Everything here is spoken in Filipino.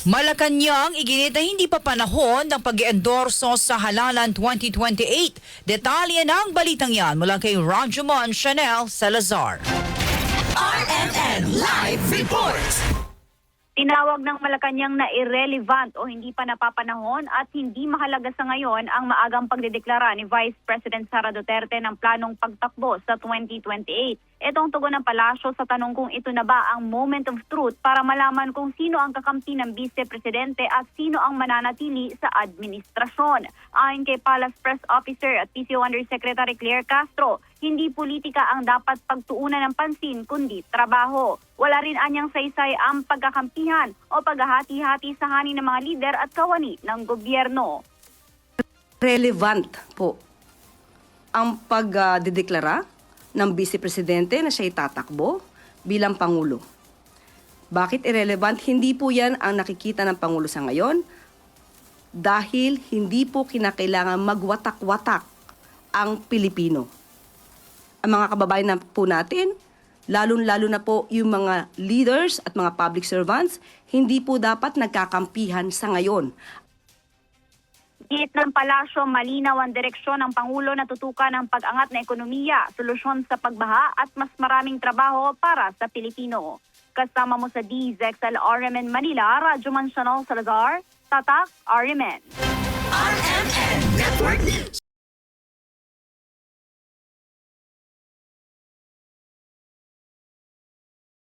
Malacanang iginit na hindi pa panahon ng pag-iendorso sa Halalan 2028. Detalye ng balitang yan mula kay Rajumon Chanel Salazar. RMN Live Report! Tinawag ng Malacanang na irrelevant o hindi pa napapanahon at hindi mahalaga sa ngayon ang maagang pagdedeklara ni Vice President Sara Duterte ng planong pagtakbo sa 2028. Itong tugon ng palasyo sa tanong kung ito na ba ang moment of truth para malaman kung sino ang kakampi ng Vice Presidente at sino ang mananatili sa administrasyon. Ayon kay Palace Press Officer at PCO Undersecretary Claire Castro, hindi politika ang dapat pagtuunan ng pansin kundi trabaho. Wala rin anyang saysay ang pagkakampihan o paghahati-hati sa hani ng mga lider at kawani ng gobyerno. Relevant po ang pagdedeklara ng Vice Presidente na siya'y tatakbo bilang Pangulo. Bakit irrelevant? Hindi po yan ang nakikita ng Pangulo sa ngayon dahil hindi po kinakailangan magwatak-watak ang Pilipino. Ang mga kababayan na po natin, lalo na po yung mga leaders at mga public servants, hindi po dapat nagkakampihan sa ngayon. Git ng palasyo, malinaw ang direksyon ng Pangulo na tutukan ang pag-angat na ekonomiya, solusyon sa pagbaha at mas maraming trabaho para sa Pilipino. Kasama mo sa DZXL RMN Manila, Rajumon Chanel Salazar, Tatak RMN. RMN Network News!